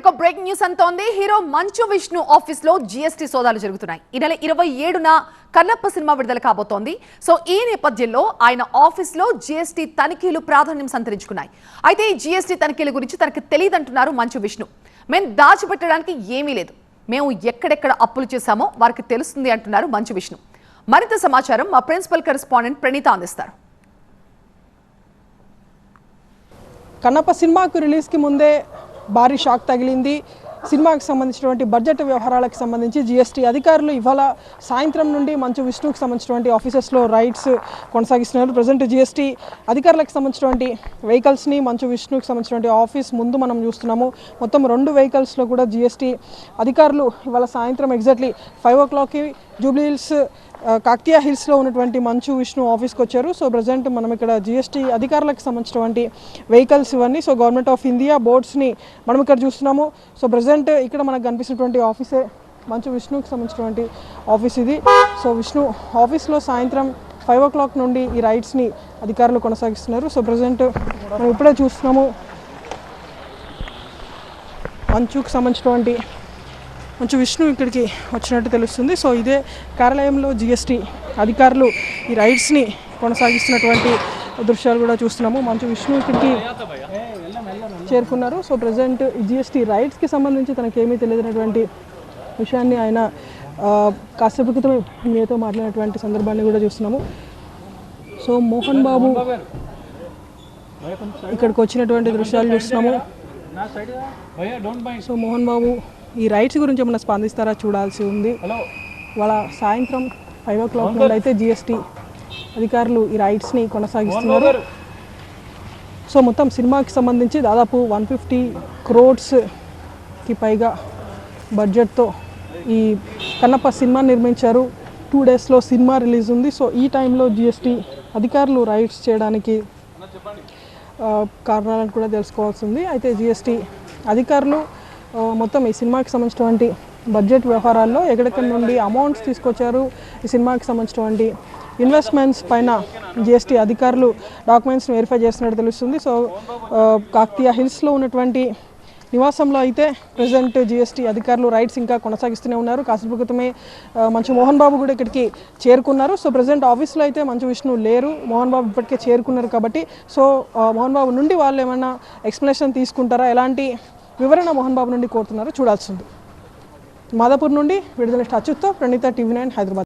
ఒక breaking news అంతోంది. Hero Manchu Vishnu office లో GST సోదాలు జరుగుతున్నాయి. ఈ నెల 27న కన్నప్ప సినిమా విడుదల కాబోతోంది. సో ఈ నేపథ్యంలో ఆయన ఆఫీస్ లో జీఎస్టీ తనిఖీలు ప్రాధాన్యం సంతరించుకున్నాయి. అయితే ఈ జీఎస్టీ తనిఖీల గురించి తనకు తెలియదంటున్నారు మంచు విష్ణు. మేము దాచిపెట్టడానికి ఏమీ లేదు, మేము ఎక్కడెక్కడ అప్పులు చేశామో వారికి తెలుస్తుంది అంటున్నారు మంచు విష్ణు. మరింత సమాచారం మా ప్రిన్సిపల్ కరెస్పాండెంట్ ప్రణీత అందిస్తారు. కన్నప్ప సినిమాకు రిలీజ్కి ముందే భారీ షాక్ తగిలింది. సినిమాకి సంబంధించినటువంటి బడ్జెట్ వ్యవహారాలకు సంబంధించి జీఎస్టీ అధికారులు ఇవాళ సాయంత్రం నుండి మంచు విష్ణుకి సంబంధించినటువంటి ఆఫీసెస్లో రైడ్స్ కొనసాగిస్తున్నారు. ప్రజెంట్ జీఎస్టీ అధికారులకు సంబంధించినటువంటి వెహికల్స్ని మంచు విష్ణుకి సంబంధించినటువంటి ఆఫీస్ ముందు మనం చూస్తున్నాము. మొత్తం 2 వెహికల్స్లో కూడా జీఎస్టీ అధికారులు ఇవాళ సాయంత్రం ఎగ్జాక్ట్లీ 5 o'clockకి జూబ్లీ హిల్స్ కాకతీయ హిల్స్లో ఉన్నటువంటి మంచు విష్ణు ఆఫీస్కి వచ్చారు. సో ప్రజెంట్ మనం ఇక్కడ జీఎస్టీ అధికారులకు సంబంధించినటువంటి వెహికల్స్ ఇవన్నీ సో గవర్నమెంట్ ఆఫ్ ఇండియా బోర్డ్స్ని మనం ఇక్కడ చూస్తున్నాము. సో ప్రజెంట్ ఇక్కడ మనకు కనిపిస్తున్నటువంటి ఆఫీసే మంచు విష్ణుకి సంబంధించినటువంటి ఆఫీస్ ఇది. సో విష్ణు ఆఫీస్లో సాయంత్రం 5 o'clock నుండి ఈ రైడ్స్ని అధికారులు కొనసాగిస్తున్నారు. సో ప్రజెంట్ మనం ఇప్పుడే చూస్తున్నాము మంచుకు సంబంధించినటువంటి మంచు విష్ణు ఇక్కడికి వచ్చినట్టు తెలుస్తుంది. సో ఇదే కార్యాలయంలో జీఎస్టీ అధికారులు ఈ రైడ్స్ని కొనసాగిస్తున్నటువంటి దృశ్యాలు కూడా చూస్తున్నాము. మంచు విష్ణు ఇక్కడికి చేరుకున్నారు. సో ప్రజెంట్ ఈ జీఎస్టీ రైడ్స్కి సంబంధించి తనకేమీ తెలియనటువంటి విషయాన్ని ఆయన కాసేపు క్రితం మీతో మాట్లాడినటువంటి సందర్భాన్ని కూడా చూస్తున్నాము. సో మోహన్ బాబు ఇక్కడికి వచ్చినటువంటి దృశ్యాలు చూస్తున్నాము. సో మోహన్ బాబు ఈ రైట్స్ గురించి ఏమైనా స్పందిస్తారా చూడాల్సి ఉంది. వాళ్ళ సాయంత్రం 5 o'clock నుండి అయితే జీఎస్టీ అధికారులు ఈ రైట్స్ని కొనసాగిస్తున్నారు. సో మొత్తం సినిమాకి సంబంధించి దాదాపు 150 crores పైగా బడ్జెట్తో ఈ కన్నప్ప సినిమా నిర్మించారు. 2 daysలో సినిమా రిలీజ్ ఉంది. సో ఈ టైంలో జీఎస్టీ అధికారులు రైట్స్ చేయడానికి కారణాలను కూడా తెలుసుకోవాల్సింది. అయితే జీఎస్టీ అధికారులు మొత్తం ఈ సినిమాకి సంబంధించినటువంటి బడ్జెట్ వ్యవహారాల్లో ఎక్కడెక్కడి నుండి అమౌంట్స్ తీసుకొచ్చారు, ఈ సినిమాకి సంబంధించినటువంటి ఇన్వెస్ట్మెంట్స్ పైన జీఎస్టీ అధికారులు డాక్యుమెంట్స్ని వెరిఫై చేస్తున్నట్టు తెలుస్తుంది. సో కాకతీయ హిల్స్లో ఉన్నటువంటి నివాసంలో అయితే ప్రజెంట్ జీఎస్టీ అధికారులు రైడ్స్ ఇంకా కొనసాగిస్తూనే ఉన్నారు. కాసేపు క్రితమే మంచు మోహన్ బాబు కూడా ఇక్కడికి చేరుకున్నారు. సో ప్రజెంట్ ఆఫీస్లో అయితే మంచు విష్ణు లేరు, మోహన్ బాబు ఇప్పటికే చేరుకున్నారు కాబట్టి సో మోహన్ బాబు నుండి వాళ్ళు ఏమైనా ఎక్స్ప్లెనేషన్ తీసుకుంటారా, ఎలాంటి వివరణ మోహన్ బాబు నుండి కోరుతున్నారో చూడాల్సి ఉంది. మాదాపూర్ నుండి విడుదల అచ్యుత్తో ప్రణీత, TV9 హైదరాబాద్.